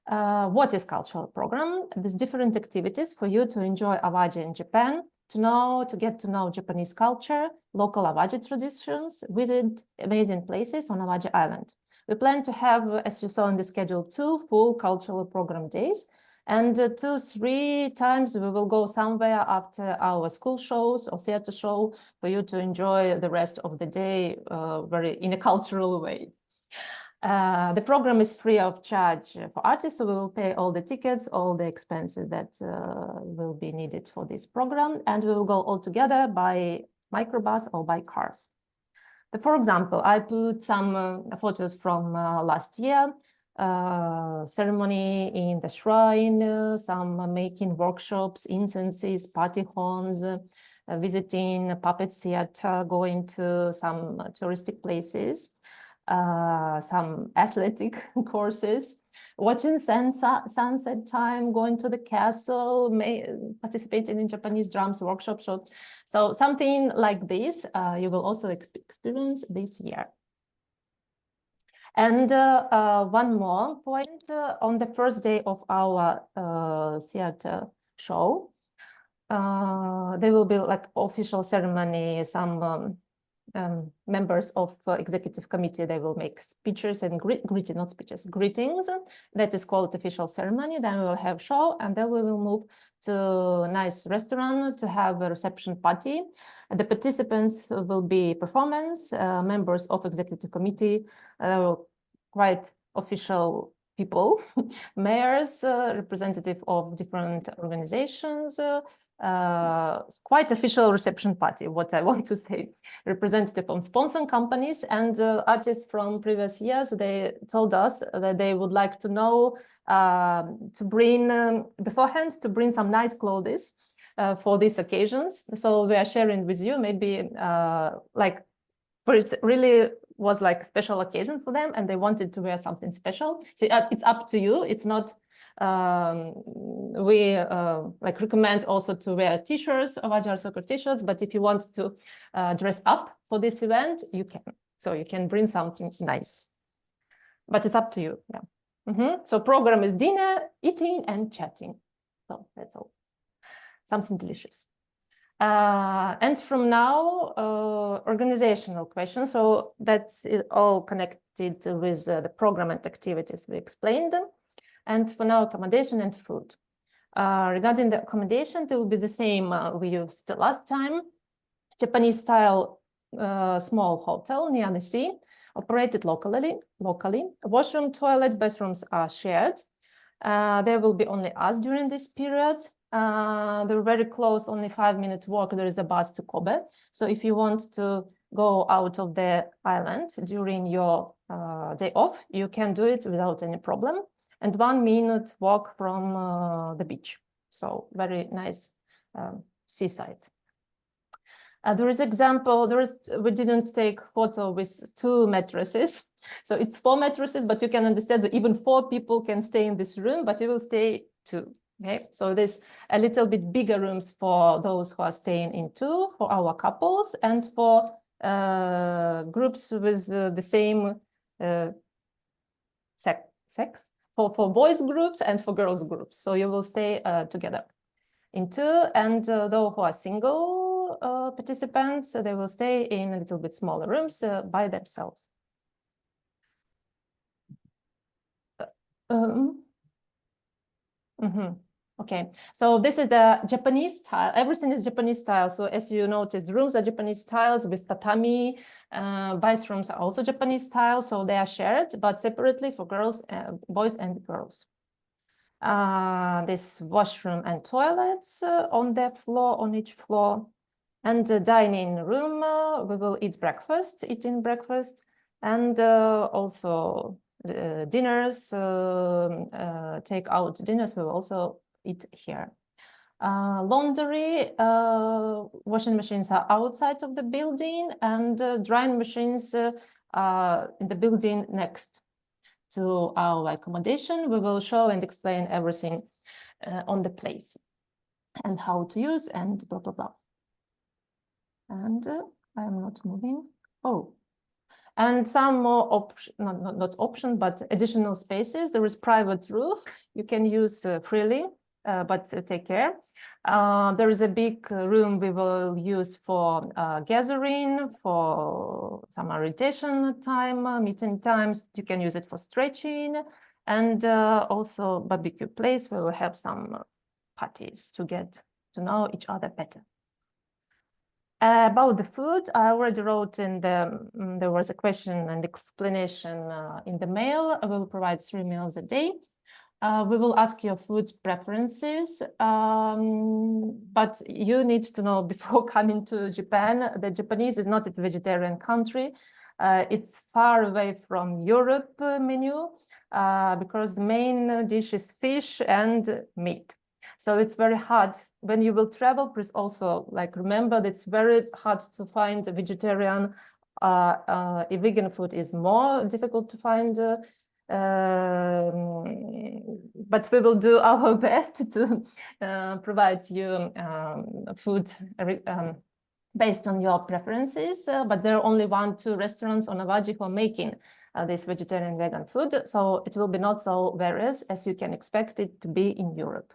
What is cultural program? There's different activities for you to enjoy Awaji in Japan, to get to know Japanese culture, local Awaji traditions, visit amazing places on Awaji Island. We plan to have, as you saw in the schedule, 2 full cultural program days, and 2-3 times we will go somewhere after our school shows or theater show for you to enjoy the rest of the day in a cultural way. The program is free of charge for artists, so we will pay all the tickets, all the expenses that will be needed for this program, and we will go all together by microbus or by cars. For example, I put some photos from last year, ceremony in the shrine, some making workshops, incenses, party horns, visiting a puppet theater, going to some touristic places, some athletic courses, watching sunset time, going to the castle, participating in Japanese drums workshop. So something like this, you will also experience this year. And one more point, on the first day of our theater show, there will be like official ceremony, some members of executive committee, they will make speeches and greetings. That is called official ceremony. Then we will have show, and then we will move to a nice restaurant to have a reception party. The participants will be performance, members of executive committee, quite official people, mayors, representative of different organizations, quite official reception party, what I want to say. Representative from sponsoring companies and artists from previous years, they told us that they would like to know, to bring beforehand, to bring some nice clothes for these occasions. So we are sharing with you, maybe like, for it really was like a special occasion for them and they wanted to wear something special. So it's up to you. It's not, we like recommend also to wear t-shirts, Avaji Art Circle t-shirts, but if you want to dress up for this event, you can. So you can bring something nice, but it's up to you. Yeah. So program is dinner, eating and chatting. So that's all. Something delicious. And from now, organizational questions. So that's all connected with the program and activities we explained. And for now, accommodation and food. Regarding the accommodation, it will be the same we used last time. Japanese style small hotel near the sea, operated locally. Washroom, toilet, bathrooms are shared. There will be only us during this period. They're very close, only 5-minute walk. There is a bus to Kobe. So if you want to go out of the island during your day off, you can do it without any problem. And 1-minute walk from the beach. So very nice seaside. There is example, we didn't take photo with 2 mattresses. So it's 4 mattresses, but you can understand that even 4 people can stay in this room, but you will stay 2. Okay, so there's a little bit bigger rooms for those who are staying in 2, for our couples, and for groups with the same sex, for boys groups and for girls groups. So you will stay together in 2, and those who are single participants, they will stay in a little bit smaller rooms by themselves. Okay, so this is the Japanese style. Everything is Japanese style. So as you noticed, rooms are Japanese styles with tatami. Bathrooms are also Japanese style, so they are shared, but separately for girls, boys and girls. This washroom and toilets on the floor, on each floor. And the dining room, we will eating breakfast, and also dinners, take out dinners, we will also eat here. Laundry, washing machines are outside of the building, and drying machines are in the building next to our accommodation. We will show and explain everything on the place and how to use and blah, blah, blah. And I'm not moving. Oh, and some more not option, but additional spaces. There is private roof. You can use freely, but take care. There is a big room we will use for gathering, for some orientation time, meeting times. You can use it for stretching, and also barbecue place where we will have some parties to get to know each other better. About the food, I already wrote in the, there was a question and explanation in the mail. I will provide 3 meals a day. We will ask your food preferences, but you need to know before coming to Japan, that Japanese is not a vegetarian country. It's far away from Europe menu because the main dish is fish and meat. So it's very hard when you will travel. Please also remember that it's very hard to find a vegetarian. A vegan food is more difficult to find. But we will do our best to provide you food based on your preferences. But there are only 1-2 restaurants on Awaji who are making this vegetarian vegan food. So it will be not so various as you can expect it to be in Europe.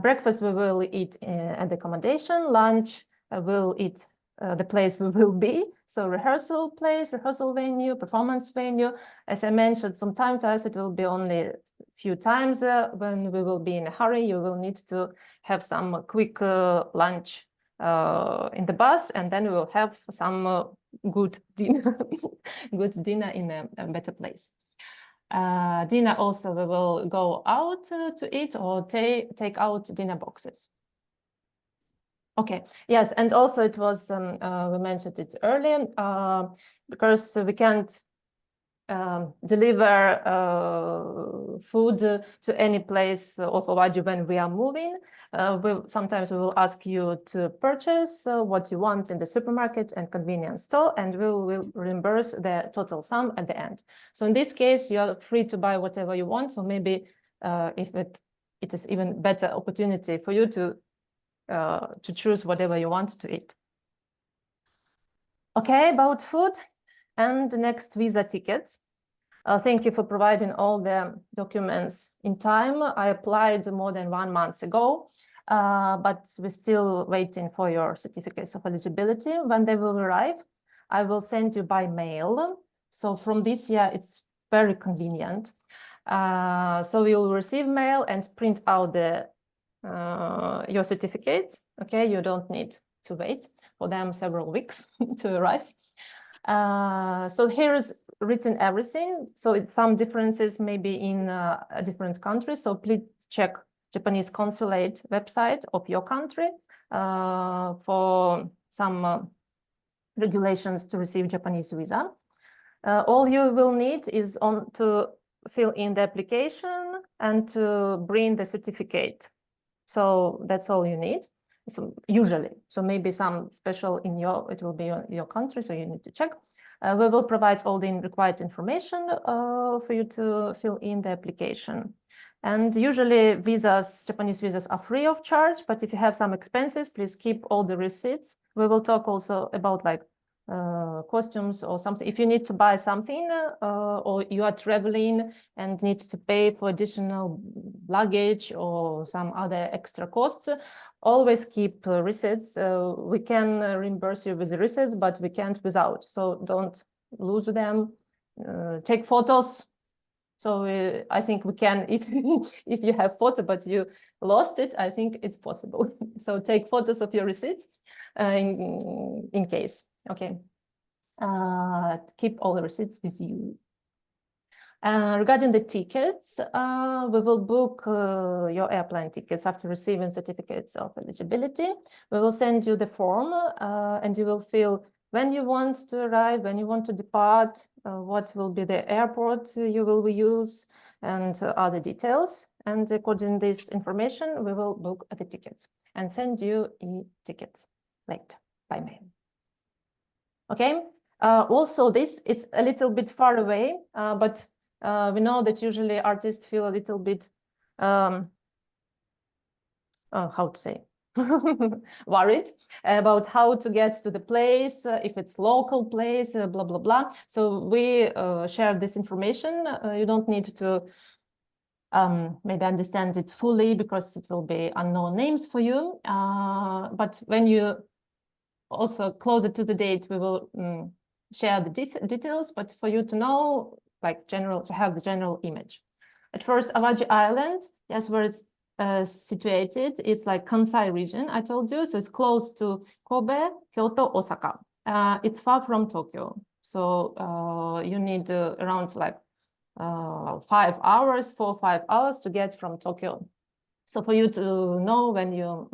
Breakfast we will eat at the accommodation. Lunch we'll eat the place we will be. So rehearsal place, rehearsal venue, performance venue. As I mentioned, sometimes it will be only a few times when we will be in a hurry. You will need to have some quick lunch in the bus, and then we will have some good dinner, good dinner in a better place. Dinner also we will go out to eat or take out dinner boxes. Okay, yes, and also it was, we mentioned it earlier, because we can't deliver food to any place of Awaji when we are moving. Sometimes we will ask you to purchase what you want in the supermarket and convenience store, and we will reimburse the total sum at the end. So in this case, you are free to buy whatever you want. So maybe if it is even better opportunity for you to choose whatever you want to eat. Okay, about food and the next visa tickets. Thank you for providing all the documents in time. I applied more than 1 month ago, but we're still waiting for your certificates of eligibility. When they will arrive, I will send you by mail. So from this year, it's very convenient. So you'll receive mail and print out your certificates. Okay, you don't need to wait for them several weeks to arrive. So here is written everything. So it's some differences maybe in different countries. So please check Japanese consulate website of your country for some regulations to receive Japanese visa. All you will need is to fill in the application and to bring the certificate. So that's all you need. So usually, so maybe some special in it will be your country, so you need to check. We will provide all the required information for you to fill in the application. And usually Japanese visas are free of charge, but if you have some expenses, please keep all the receipts. We will talk also about costumes or something. If you need to buy something or you are traveling and need to pay for additional luggage or some other extra costs, always keep receipts. We can reimburse you with the receipts, but we can't without. So don't lose them. Take photos. So I think we can, if you have photo but you lost it, I think it's possible. So take photos of your receipts in case. Okay. Keep all the receipts with you. Regarding the tickets, we will book your airplane tickets after receiving certificates of eligibility. We will send you the form and you will fill when you want to arrive, when you want to depart, what will be the airport you will use, and other details. And according to this information, we will book the tickets and send you e-tickets later by mail. Okay. Also, it's a little bit far away, but we know that usually artists feel a little bit, how to say, worried about how to get to the place, if it's local place, blah, blah, blah. So we share this information. You don't need to maybe understand it fully because it will be unknown names for you. But when you also closer to the date, we will share the details, but for you to know, to have the general image. At first, Awaji Island, yes, where it's situated. It's like Kansai region, I told you. So it's close to Kobe, Kyoto, Osaka. It's far from Tokyo. So you need around like 4 or 5 hours to get from Tokyo. So for you to know when you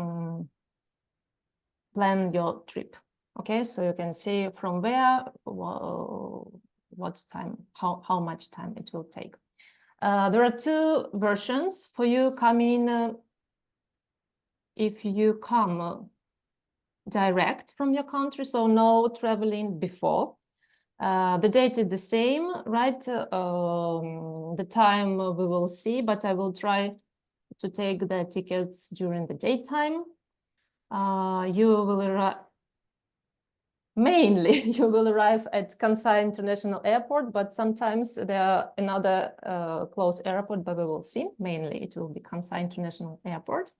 plan your trip. Okay, so you can see from where, what time, how much time it will take. There are 2 versions for you coming. If you come direct from your country, so no traveling before. The date is the same, right? The time we will see, but I will try to take the tickets during the daytime. You will arrive. Mainly, you will arrive at Kansai International Airport, but sometimes there are another close airport, but we will see. Mainly, it will be Kansai International Airport.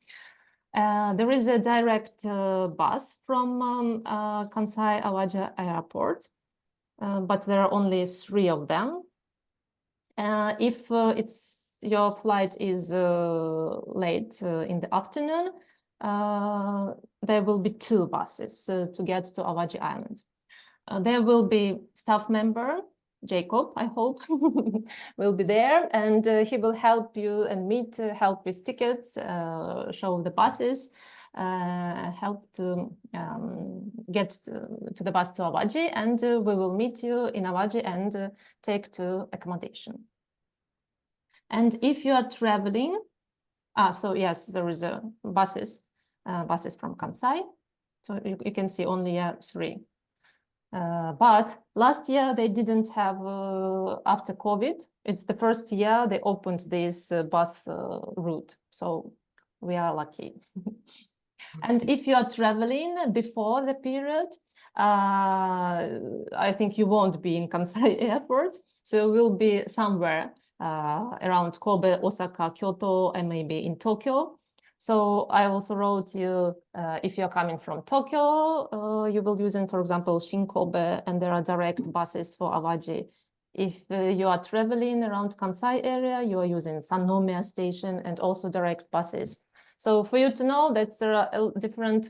There is a direct bus from Kansai Awaji Airport, but there are only 3 of them. If your flight is late in the afternoon, there will be 2 buses to get to Awaji Island. There will be staff member, Jacob, I hope, will be there, and he will help you and help with tickets, show the buses, help to get to the bus to Awaji, and we will meet you in Awaji and take to accommodation. And if you are traveling, so yes, there is buses from Kansai. So you can see only 3. But last year they didn't have, after COVID, it's the first year they opened this bus route. So we are lucky. And if you are traveling before the period, I think you won't be in Kansai airport. So we'll be somewhere around Kobe, Osaka, Kyoto, and maybe in Tokyo. So I also wrote you, if you're coming from Tokyo, you will use, for example, Shin-Kobe, and there are direct buses for Awaji. If you are traveling around Kansai area, you are using Sannomiya station and also direct buses. So for you to know that there are different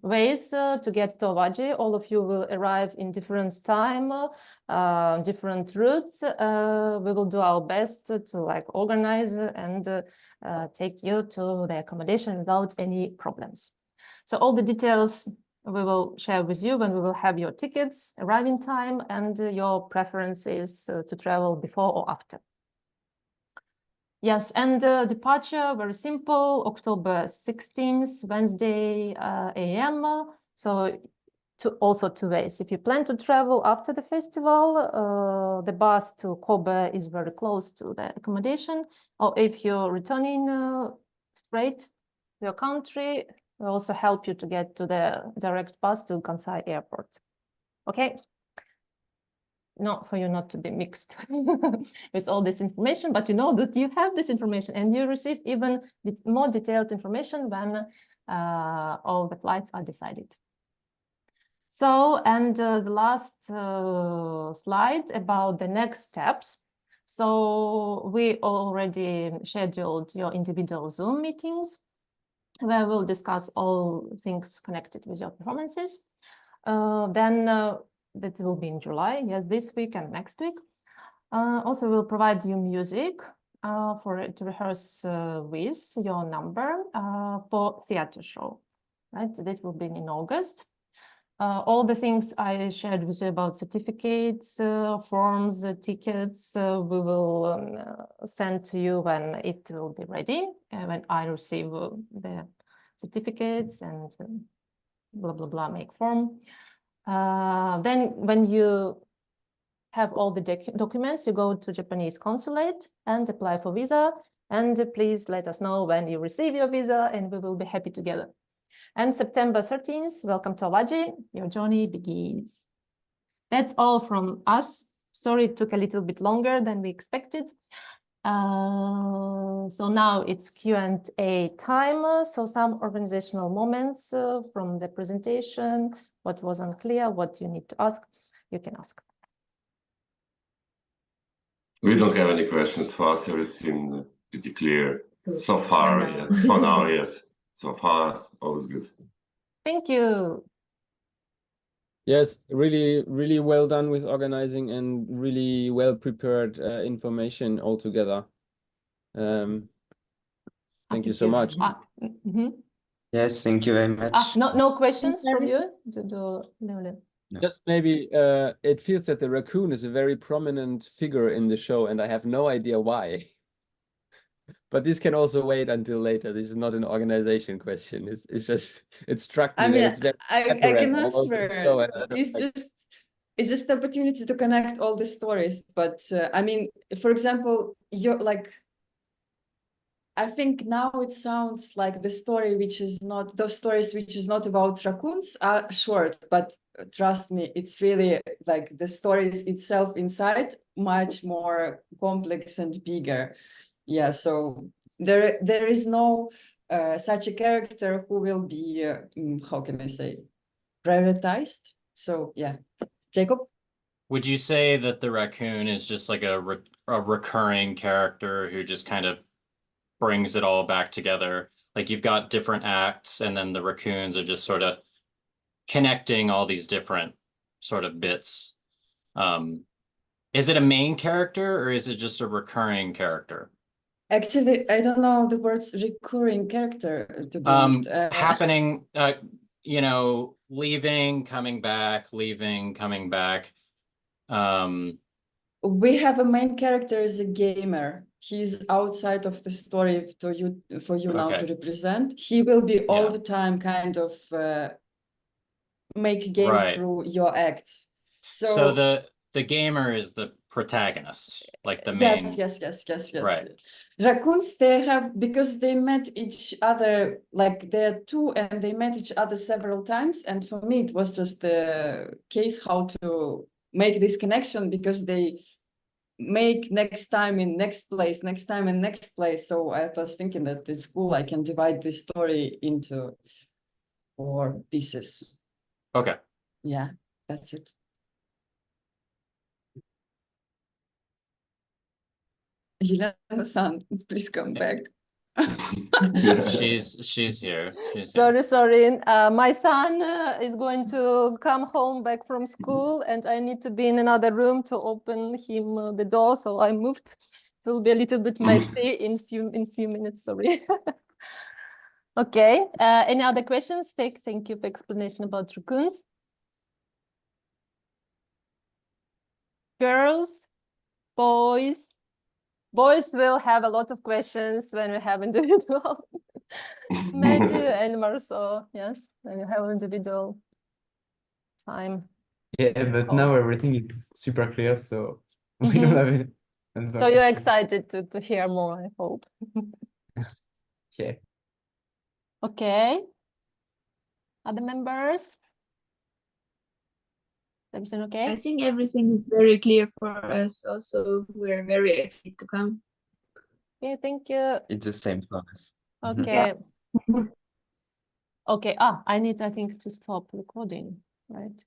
ways to get to Awaji. All of you will arrive in different time, different routes. We will do our best to like organize and take you to the accommodation without any problems. So all the details we will share with you when we will have your tickets, arriving time, and your preferences to travel before or after. Yes, and departure, very simple, October 16th, Wednesday, AM. So also 2 ways. If you plan to travel after the festival, the bus to Kobe is very close to the accommodation. Or if you're returning straight to your country, we also help you to get to the direct bus to Kansai Airport. Okay? Not for you not to be mixed with all this information, but you know that you have this information and you receive even more detailed information when all the flights are decided. So, and the last slide about the next steps. So we already scheduled your individual Zoom meetings where we'll discuss all things connected with your performances. That will be in July, yes, this week and next week. Also, we'll provide you music to rehearse with your number for theater show, right? That will be in August. All the things I shared with you about certificates, forms, tickets, we will send to you when it will be ready, when I receive the certificates and blah, blah, blah, make form. Then when you have all the documents, you go to Japanese consulate and apply for visa. And please let us know when you receive your visa and we will be happy together. And September 13th, welcome to Awaji. Your journey begins. That's all from us. Sorry, it took a little bit longer than we expected. So now it's Q&A time. So some organizational moments from the presentation, what was unclear, what you need to ask, you can ask. We don't have any questions for us. Everything pretty clear So far, now. yeah. For now, yes. So far, always good. Thank you. Yes, really, really well done with organizing and really well prepared information altogether. Thank you so much. Yes, thank you very much. No questions from you? No. Just maybe it feels that the raccoon is a very prominent figure in the show, and I have no idea why. But this can also wait until later. This is not an organization question. It's just it struck me I that mean, it's very I apparent can all over the answer. show, and I don't It's like- just the opportunity to connect all the stories. But I mean, for example, you're like, I think now it sounds like the story which is not, those stories which is not about raccoons are short, but trust me, it's really like the stories itself inside much more complex and bigger. Yeah, so there is no such a character who will be, how can I say, prioritized. So yeah, Jacob? Would you say that the raccoon is just like a recurring character who just kind of brings it all back together? Like you've got different acts, and then the raccoons are just sort of connecting all these different sort of bits. Is it a main character or is it just a recurring character? Actually, I don't know the words recurring character, to be honest. Happening, you know, leaving, coming back, leaving, coming back. We have a main character as a gamer. He's outside of the story for you now to represent. He will be all the time kind of make a game Right. through your act. So the gamer is the protagonist, like the main. Yes. Right. Raccoons, they have, because they met each other, like they're two and they met each other several times. And for me, it was just the case how to make this connection, because they make next time in next place, next time in next place. So I was thinking that it's cool. I can divide this story into 4 pieces. Okay. Yeah, that's it. Yelena-san, please come back. She's here. Sorry. My son is going to come home back from school, and I need to be in another room to open him the door. So I moved. It will be a little bit messy in few minutes. Sorry. Okay. Any other questions? Thank you for explanation about raccoons. Girls, boys. Boys will have a lot of questions when we have individual. Matthew and Marcel, yes, when you have individual time. Yeah, but now everything is super clear, so we don't have it. So you're excited to hear more, I hope. Yeah. Okay. Other members? Everything okay? I think everything is very clear for us. Also, we're very excited to come. Okay, thank you. It's the same for us. Okay. Okay. I think to stop recording, right?